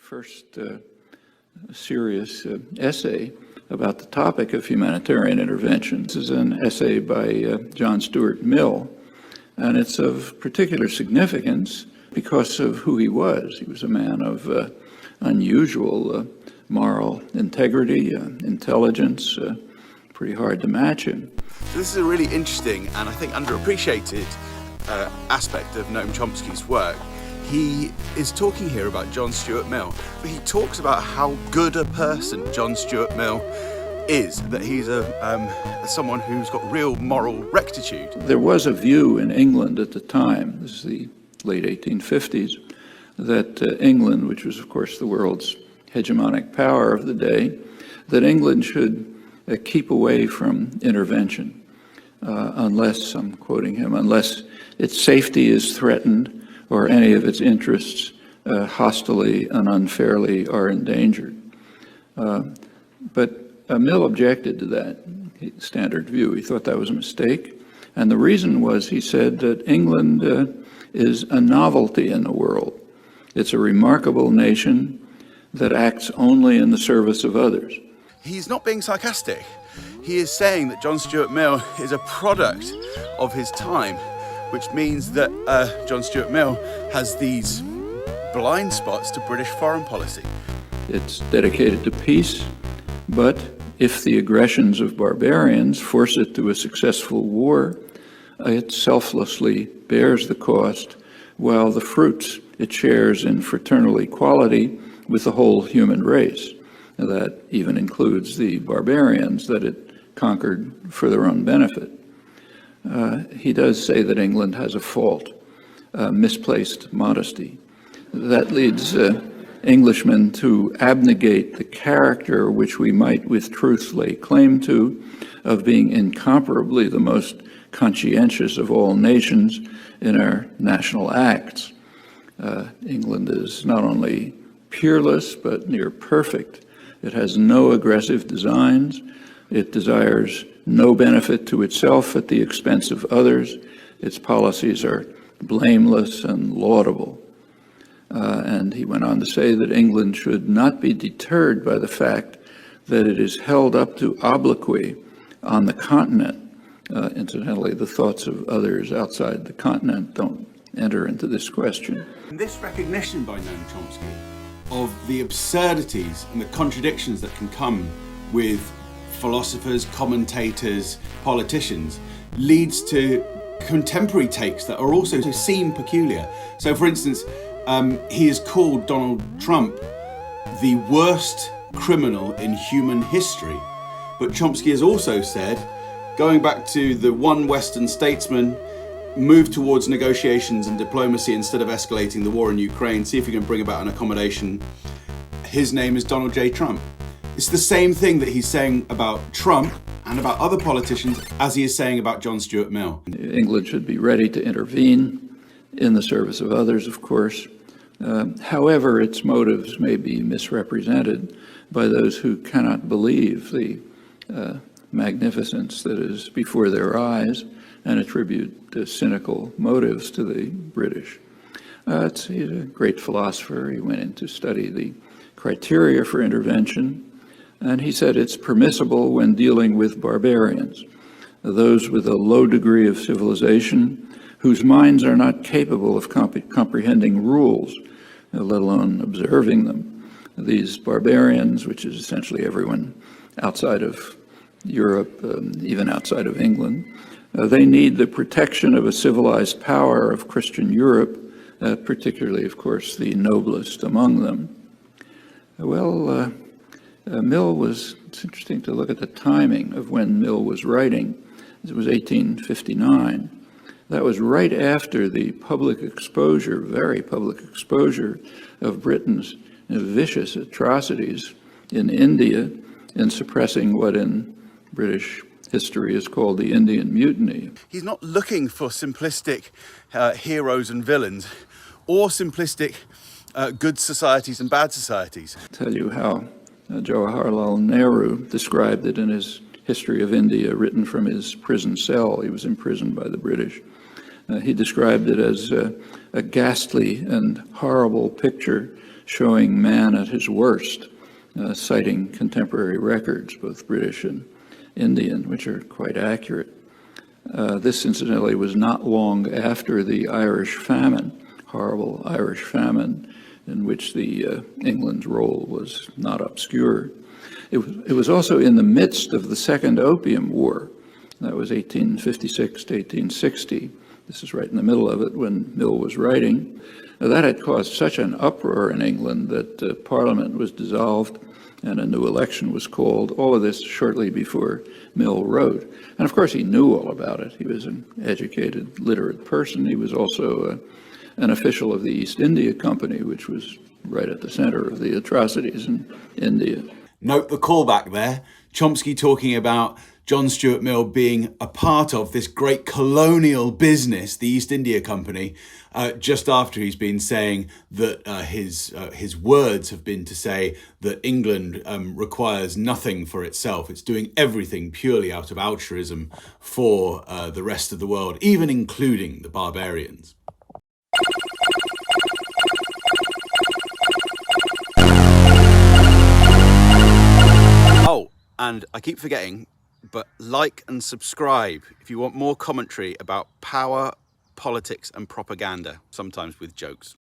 first serious essay about the topic of humanitarian intervention. This is an essay by John Stuart Mill, and it's of particular significance because of who he was. He was a man of unusual moral integrity, intelligence, pretty hard to match him. So this is a really interesting and I think underappreciated aspect of Noam Chomsky's work. He is talking here about John Stuart Mill, but he talks about how good a person John Stuart Mill is, that he's someone who's got real moral rectitude. There was a view in England at the time, this is the late 1850s, that England, which was of course the world's hegemonic power of the day, that England should keep away from intervention unless, I'm quoting him, unless its safety is threatened or any of its interests hostilely and unfairly are endangered. But Mill objected to that standard view. He thought that was a mistake. And the reason was, he said, that England is a novelty in the world. It's a remarkable nation that acts only in the service of others. He's not being sarcastic. He is saying that John Stuart Mill is a product of his time, which means that John Stuart Mill has these blind spots to British foreign policy. It's dedicated to peace, but if the aggressions of barbarians force it to a successful war, it selflessly bears the cost, while the fruits it shares in fraternal equality with the whole human race. That even includes the barbarians that it conquered for their own benefit. He does say that England has a fault, misplaced modesty. That leads Englishmen to abnegate the character which we might with truth lay claim to, of being incomparably the most conscientious of all nations in our national acts. England is not only peerless, but near perfect. It has no aggressive designs. It desires no benefit to itself at the expense of others. Its policies are blameless and laudable. And he went on to say that England should not be deterred by the fact that it is held up to obloquy on the continent. Incidentally, the thoughts of others outside the continent don't enter into this question. And this recognition by Noam Chomsky of the absurdities and the contradictions that can come with philosophers, commentators, politicians, leads to contemporary takes that are also seem peculiar. So for instance, he has called Donald Trump the worst criminal in human history. But Chomsky has also said, going back to the one Western statesman, move towards negotiations and diplomacy instead of escalating the war in Ukraine, see if you can bring about an accommodation. His name is Donald J. Trump. It's the same thing that he's saying about Trump and about other politicians as he is saying about John Stuart Mill. England should be ready to intervene in the service of others, of course. However, its motives may be misrepresented by those who cannot believe the magnificence that is before their eyes and attribute cynical motives to the British. He's a great philosopher. He went in to study the criteria for intervention, and he said it's permissible when dealing with barbarians, those with a low degree of civilization, whose minds are not capable of comprehending rules, let alone observing them. These barbarians, which is essentially everyone outside of Europe, even outside of England, they need the protection of a civilized power of Christian Europe, particularly, of course, the noblest among them. Well, it's interesting to look at the timing of when Mill was writing. It was 1859. That was right after the public exposure, very public exposure, of Britain's vicious atrocities in India in suppressing what in British history is called the Indian Mutiny. He's not looking for simplistic heroes and villains or simplistic good societies and bad societies. I'll tell you how Jawaharlal Nehru described it in his History of India, written from his prison cell. He was imprisoned by the British. He described it as a ghastly and horrible picture showing man at his worst, citing contemporary records, both British and Indian, which are quite accurate. This, incidentally, was not long after the Irish famine, horrible Irish famine, in which the England's role was not obscure. It was also in the midst of the Second Opium War. That was 1856 to 1860. This is right in the middle of it when Mill was writing. Now, that had caused such an uproar in England that Parliament was dissolved and a new election was called, all of this shortly before Mill wrote. And of course he knew all about it. He was an educated, literate person. He was also an official of the East India Company, which was right at the center of the atrocities in India. Note the callback there. Chomsky talking about John Stuart Mill being a part of this great colonial business, the East India Company, just after he's been saying that his words have been to say that England requires nothing for itself. It's doing everything purely out of altruism for the rest of the world, even including the barbarians. Oh, and I keep forgetting, but like and subscribe if you want more commentary about power, politics and propaganda, sometimes with jokes.